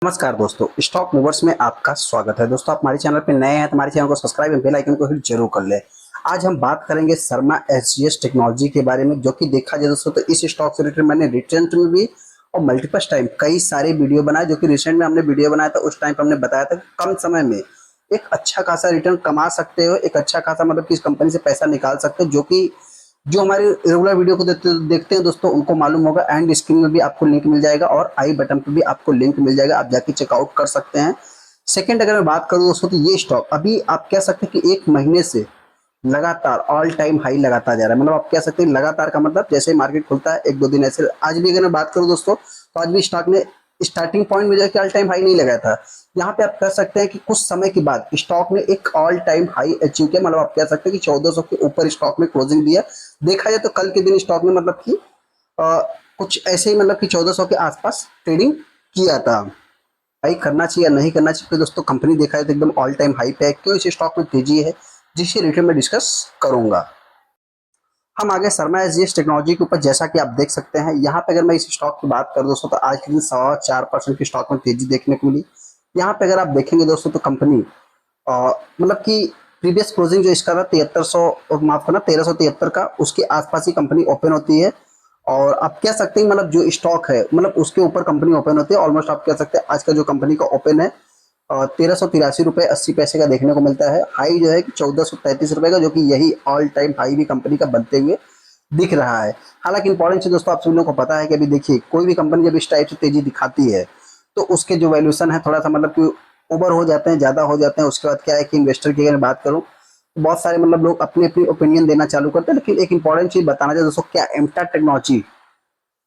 नमस्कार दोस्तों, stock movers में आपका स्वागत है। दोस्तों, आप हमारे चैनल पे नए हैं तो हमारे चैनल को सब्सक्राइब एंड बेल आइकन को हिट जरूर कर ले। आज हम बात करेंगे शर्मा एसजीएस टेक्नोलॉजी के बारे में, जो कि देखा जाए दोस्तों तो इस स्टॉक से रिलेटेड मैंने रिसेंट में भी और मल्टीपल टाइम कई सारे वीडियो बनाए। जो कि रिसेंट में हमने वीडियो बनाया था, उस टाइम पर हमने बताया था कि कम समय में एक अच्छा खासा रिटर्न कमा सकते हो, एक अच्छा खासा मतलब कि इस कंपनी से पैसा निकाल सकते हो। जो हमारे रेगुलर वीडियो को देखते हैं दोस्तों, उनको मालूम होगा। एंड स्क्रीन में भी आपको लिंक मिल जाएगा और आई बटन पे भी आपको लिंक मिल जाएगा, आप जाके चेकआउट कर सकते हैं। सेकंड, अगर मैं बात करूं दोस्तों तो ये स्टॉक अभी आप कह सकते हैं कि एक महीने से लगातार ऑल टाइम हाई लगाता जा रहा है। मतलब आप कह सकते हैं लगातार का मतलब जैसे मार्केट खुलता है एक दो दिन ऐसे। आज भी अगर मैं बात करूं दोस्तों तो आज भी स्टॉक ने स्टार्टिंग पॉइंट में जाके ऑल टाइम हाई नहीं लगाया था। यहाँ पे आप कह सकते हैं कि कुछ समय के बाद स्टॉक ने एक ऑल टाइम हाई अचीव किया। मतलब आप कह सकते हैं कि 1400 के ऊपर स्टॉक में क्लोजिंग दिया। देखा जाए तो कल के दिन स्टॉक ने मतलब कि अ, कुछ ऐसे ही मतलब कि 1400 के आसपास ट्रेडिंग किया था। भाई करना चाहिए या नहीं करना चाहिए तो दोस्तों, कंपनी देखा जाए तो एकदम ऑल टाइम हाई पे है। क्यों इस स्टॉक में तेजी है, जिसके रिलेटेड में डिस्कस करूंगा। हम आगे शर्मा एसजीएस टेक्नोलॉजी के ऊपर, जैसा कि आप देख सकते हैं यहाँ पे, अगर मैं इस स्टॉक की बात करूं दोस्तों तो आज के दिन 4.25% की स्टॉक में तेजी देखने को मिली। यहाँ पे अगर आप देखेंगे दोस्तों तो कंपनी मतलब कि प्रीवियस क्लोजिंग जो इसका था 7300, माफ करना 1373 का, उसके आसपास ही कंपनी ओपन होती है। और आप कह सकते हैं मतलब जो स्टॉक है मतलब उसके ऊपर कंपनी ओपन होती है। ऑलमोस्ट आप कह सकते हैं आज का जो कंपनी का ओपन है 1383 रुपये 80 पैसे का देखने को मिलता है। हाई जो है कि 1433 रुपये का, जो कि यही ऑल टाइम हाई भी कंपनी का बनते हुए दिख रहा है। हालांकि इंपॉर्टेंट चीज दोस्तों, आप सभी लोगों को पता है कि अभी देखिए कोई भी कंपनी जब इस टाइप से तेजी दिखाती है तो उसके जो वैल्यूएशन है थोड़ा सा मतलब कि ओवर हो जाते हैं, ज्यादा हो जाते हैं। उसके बाद क्या है कि इन्वेस्टर की अगर बात करूं तो बहुत सारे मतलब लोग अपनी अपनी ओपिनियन देना चालू करते हैं। लेकिन एक इंपॉर्टेंट चीज बताना चाहिए दोस्तों, क्या एमटा टेक्नोलॉजी,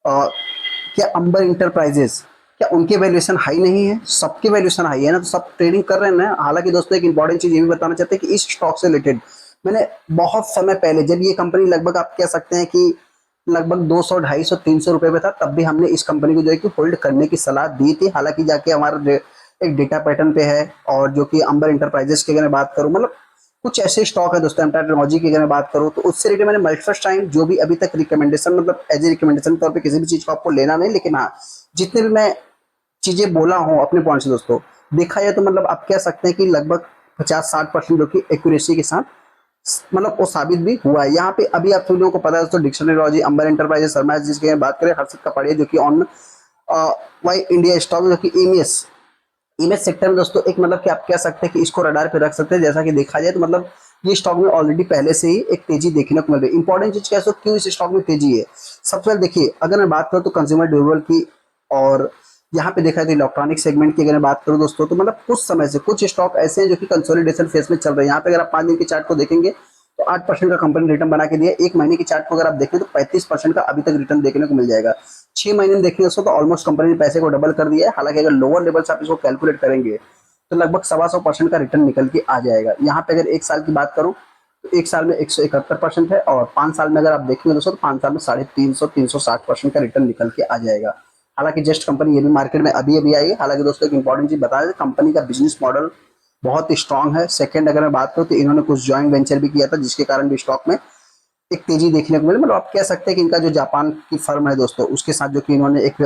क्या अंबर इंटरप्राइजेस, क्या उनके वैल्यूएशन हाई नहीं है? सबके वैल्यूएशन हाई है ना, तो सब ट्रेडिंग कर रहे हैं ना। हालांकि दोस्तों एक इंपॉर्टेंट चीज ये भी बताना चाहते हैं कि इस स्टॉक से रिलेटेड मैंने बहुत समय पहले, जब ये कंपनी लगभग आप कह सकते हैं कि लगभग 200 250 300 रुपए पे था, तब भी हमने इस कंपनी को जो है कि होल्ड करने की सलाह दी थी। हालांकि जाके हमारा एक डेटा पैटर्न पे है। और जो कि अंबर इंटरप्राइजेस की अगर मैं बात करूं, मतलब कुछ ऐसे स्टॉक है दोस्तों, एमटा टेक्नोलॉजी की अगर मैं बात करूं तो उससे रिलेटेड मैंने मल्टीपल टाइम जो भी अभी तक रिकमेंडेशन, मतलब एज ए रिकमेंडेशन तौर पे किसी भी चीज को आपको लेना नहीं, लेकिन हाँ जितने भी मैं चीजें बोला हूँ अपने पॉइंट से दोस्तों, देखा जाए तो मतलब आप कह सकते हैं कि लगभग 50-60% जो कि एक्यूरेसी के साथ मतलब वो साबित भी हुआ है। यहाँ पे अभी आप सभी लोगों को पता है दोस्तों, डिक्शनरी, अंबर एंटरप्राइजेस, शर्मा जिसकी बात करें, हर्षित कपाड़िया जो कि ऑन वाई इंडिया स्टॉक, जो कि ईएमएस इमेज सेक्टर में दोस्तों एक मतलब कि आप कह सकते हैं कि इसको रडार पे रख सकते हैं। जैसा कि देखा जाए तो मतलब ये स्टॉक में ऑलरेडी पहले से ही एक तेजी देखने को मिल रही है। इंपॉर्टेंट चीज क्या है, क्यों इस स्टॉक में तेजी है? सबसे पहले देखिए, अगर मैं बात करूँ तो कंज्यूमर ड्यूरेबल की, और यहाँ पे देखा जाए तो इलेक्ट्रॉनिक सेगमेंट की अगर मैं बात करूँ दोस्तों, तो मतलब कुछ समय से कुछ स्टॉक ऐसे हैं जो कि कंसोलिडेशन फेज में चल रहे हैं। यहाँ पे अगर आप 5 दिन के चार्ट को देखेंगे तो 8% का कंपनी रिटर्न बना के दिया। एक महीने की चार्ट को अगर आप देखें तो 35% का अभी तक रिटर्न देखने को मिल जाएगा। 6 महीने में देखेंगे दोस्तों तो ऑलमोस्ट कंपनी ने पैसे को डबल कर दिया है। हालांकि अगर लोअर लेवल से आप इसको कैलकुलेट करेंगे तो लगभग 125% का रिटर्न निकल के आ जाएगा। यहाँ पे अगर एक साल की बात करूँ तो एक साल में 171% है, और 5 साल में अगर आप देखेंगे दोस्तों तो 5 साल में 350-360% का रिटर्न निकल के आ जाएगा। हालांकि जस्ट कंपनी ये भी मार्केट में अभी अभी आई है। हालांकि दोस्तों एक इंपॉर्टेंट चीज बता दें, कंपनी का बिजनेस मॉडल बहुत स्ट्रांग है। सेकंड, अगर मैं बात करूँ तो इन्होंने कुछ ज्वाइंट वेंचर भी किया था, जिसके कारण भी स्टॉक में एक तेजी देखने को मिली। मतलब आप कह सकते हैं कि इनका जो जापान की फर्म है दोस्तों, उसके साथ जो कि इन्होंने एक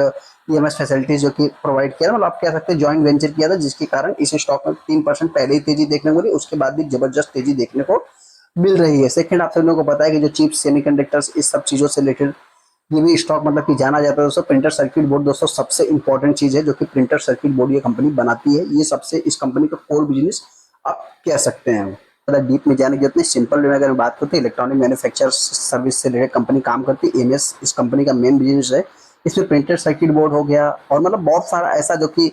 ईएमएस फैसिलिटीज जो कि प्रोवाइड किया, मतलब आप कह सकते हैं ज्वाइंट वेंचर किया था, जिसके कारण इस स्टॉक में 3% पहले ही तेजी देखने को मिली। उसके बाद भी जबरदस्त तेजी देखने को मिल रही है। सेकंड, आप सभी लोगों को पता है कि जो चिप, सेमीकंडक्टर्स, इस सब चीजों से रिलेटेड ये भी स्टॉक मतलब कि जाना जाता है दोस्तों। प्रिंटर सर्किट बोर्ड दोस्तों सबसे इंपॉर्टेंट चीज है, जो कि प्रिंटर सर्किट बोर्ड ये कंपनी बनाती है। ये सबसे इस कंपनी का कोर बिजनेस आप कह सकते हैं। ज़्यादा डीप में जाने की जरूरत नहीं, सिंपल में अगर बात करते हैं, इलेक्ट्रॉनिक मैन्युफैक्चर सर्विस से रिलेटेड कंपनी काम करती है। एमएस इस कंपनी का मेन बिजनेस है। इसमें प्रिंटेड सर्किट बोर्ड हो गया, और मतलब बहुत सारा ऐसा जो कि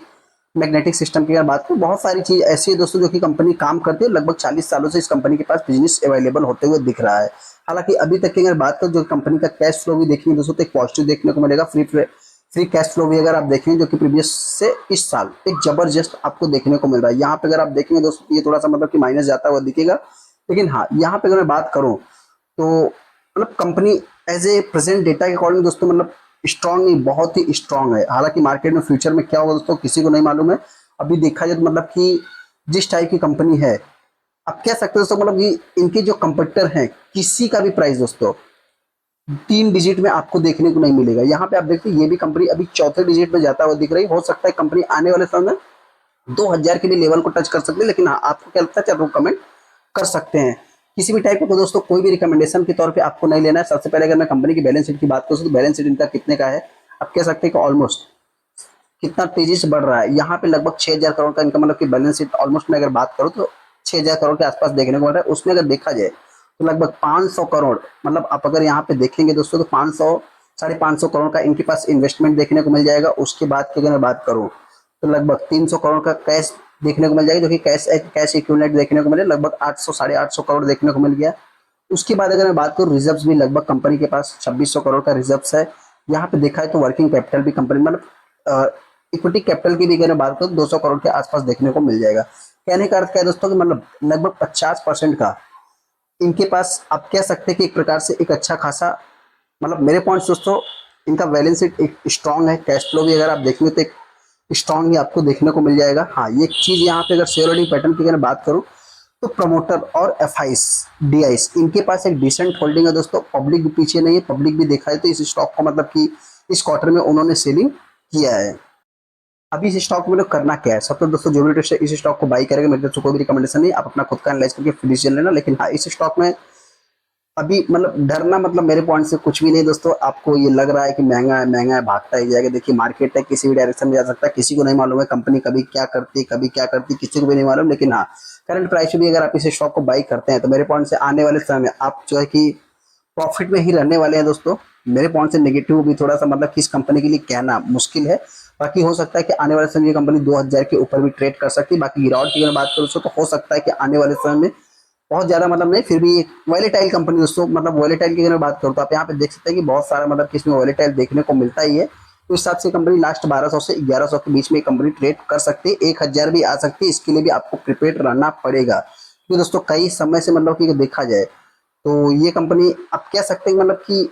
मैग्नेटिक सिस्टम की अगर बात करें, बहुत सारी चीज ऐसी है दोस्तों जो कि कंपनी काम करती है। लगभग 40 सालों से इस कंपनी के पास बिजनेस अवेलेबल होते हुए दिख रहा है। हालांकि अभी तक की अगर बात करें, जो कंपनी का कैश फ्लो भी देखेंगे दोस्तों तो एक पॉजिटिव देखने को मिलेगा। फ्री कैश फ्लो भी अगर आप देखेंगे, जो कि प्रीवियस से इस साल एक जबरदस्त आपको देखने को मिल रहा है। यहाँ पे अगर आप देखेंगे दोस्तों, ये थोड़ा सा मतलब कि माइनस जाता हुआ दिखेगा। लेकिन हाँ, यहाँ पे अगर मैं बात करूँ तो मतलब company as a present data के अकॉर्डिंग दोस्तों मतलब स्ट्रांग नहीं, बहुत ही स्ट्रांग है। हालांकि मार्केट में फ्यूचर में क्या होगा दोस्तों किसी को नहीं मालूम है। अभी देखा जाए तो मतलब कि जिस टाइप की कंपनी है, आप कह सकते हो दोस्तों मतलब कि इनके जो कंपटीटर हैं, किसी का भी प्राइस दोस्तों 3 डिजिट में आपको देखने को नहीं मिलेगा। यहाँ पे आप देखते हैं ये भी कंपनी अभी चौथे डिजिट में जाता हुआ दिख रही है। हो सकता है कंपनी आने वाले समय में 2000 के भी लेवल को टच कर सकती है, लेकिन हाँ, आपको क्या लगता है आप कमेंट कर सकते हैं। किसी भी टाइप का तो दोस्तों कोई भी रिकमेंडेशन के तौर पे आपको नहीं लेना है। सबसे पहले अगर मैं कंपनी की बैलेंस शीट की बात करूँ तो बैलेंस शीट इनका कितने का है, आप कह सकते हैं कि ऑलमोस्ट कितना तेजी से बढ़ रहा है। यहाँ पे लगभग 6000 करोड़ का इनका मतलब कि बैलेंस शीट ऑलमोस्ट मैं अगर बात करूँ तो 6000 करोड़ के आसपास देखने को मिल रहा है। उसमें अगर देखा जाए तो लगभग 500 करोड़, मतलब आप अगर यहाँ पे देखेंगे दोस्तों तो 500 550 करोड़ का इनके पास इन्वेस्टमेंट देखने को मिल जाएगा। उसके बाद की अगर मैं बात करूँ तो लगभग 300 करोड़ का कैश देखने को मिल जाएगा, जो कि कैश इक्विवेलेंट देखने को मिले लगभग 800 850 करोड़ देखने को मिल गया। उसके बाद अगर मैं बात करूँ रिजर्व्स भी लगभग कंपनी के पास 2600 करोड़ का रिजर्व्स है। यहाँ पे देखा है तो वर्किंग कैपिटल भी कंपनी मतलब इक्विटी कैपिटल की भी अगर मैं बात करूँ 200 करोड़ के आसपास देखने को मिल जाएगा। कहने का अर्थ क्या है दोस्तों कि मतलब लगभग 50% का इनके पास आप कह सकते हैं कि एक प्रकार से एक अच्छा खासा मतलब मेरे पॉइंट दोस्तों इनका बैलेंस शीट एक स्ट्रांग है। कैश फ्लो भी अगर आप देखेंगे तो एक स्ट्रांग ही आपको देखने को मिल जाएगा। हाँ, ये एक चीज़ यहाँ पे अगर शेयर होल्डिंग पैटर्न की अगर बात करूँ तो प्रमोटर और एफआईस डीआईस इनके पास एक डिसेंट होल्डिंग है दोस्तों। पब्लिक भी पीछे नहीं है, पब्लिक भी देखा है तो इस स्टॉक को मतलब कि इस क्वार्टर में उन्होंने सेलिंग किया है। अभी इस स्टॉक में लोग करना क्या है, सब तो दोस्तों जो भी ट्रेडर इस स्टॉक को बाई करेंगे मेरे तरफ से कोई भी रिकमेंडेशन नहीं, आप अपना खुद का एनालाइज करके फिर डिसीजन लेना। लेकिन हाँ, इस स्टॉक में अभी मतलब डरना मतलब मेरे पॉइंट से कुछ भी नहीं दोस्तों। आपको ये लग रहा है कि महंगा है भागता ही जाएगा, देखिए मार्केट है किसी भी डायरेक्शन में जा सकता है, किसी को नहीं मालूम है कंपनी कभी क्या करती कभी क्या करती, किसी को भी नहीं मालूम। लेकिन हाँ, करंट प्राइस में भी अगर आप इस स्टॉक को बाई करते हैं तो मेरे पॉइंट से आने वाले समय में आप जो है कि प्रॉफिट में ही रहने वाले हैं दोस्तों। मेरे पॉइंट से नेगेटिव भी थोड़ा सा मतलब कि इस कंपनी के लिए कहना मुश्किल है। बाकी हो सकता है कि आने वाले समय में ये कंपनी 2000 के ऊपर भी ट्रेड कर सकती है। बाकी गिरावट की अगर बात करूँ तो हो सकता है कि आने वाले समय में बहुत ज़्यादा मतलब नहीं, फिर भी एक वॉलेटाइल कंपनी दोस्तों। मतलब वॉलेटाइल की अगर मैं बात करूँ तो आप यहाँ पे देख सकते हैं कि बहुत सारा मतलब कि इसमें वॉलेटाइल देखने को मिलता ही है। तो इस हिसाब से कंपनी लास्ट 1200 से 1100 के बीच में कंपनी ट्रेड कर सकती है, 1000 भी आ सकती है। इसके लिए भी आपको प्रिपेयर रहना पड़ेगा क्योंकि दोस्तों कई समय से मतलब कि देखा जाए तो ये कंपनी आप कह सकते हैं मतलब कि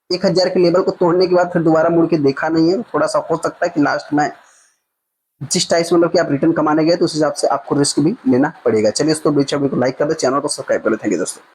1000 के लेवल को तोड़ने के बाद फिर दोबारा मुड़ के देखा नहीं है। थोड़ा सा हो सकता है कि लास्ट में जिस टाइप से मतलब कि आप रिटर्न कमाने गए तो उस हिसाब से आपको रिस्क भी लेना पड़ेगा। चलिए दोस्तों वीडियो को लाइक कर दे, चैनल को सब्सक्राइब कर ले। थैंक यू दोस्तों।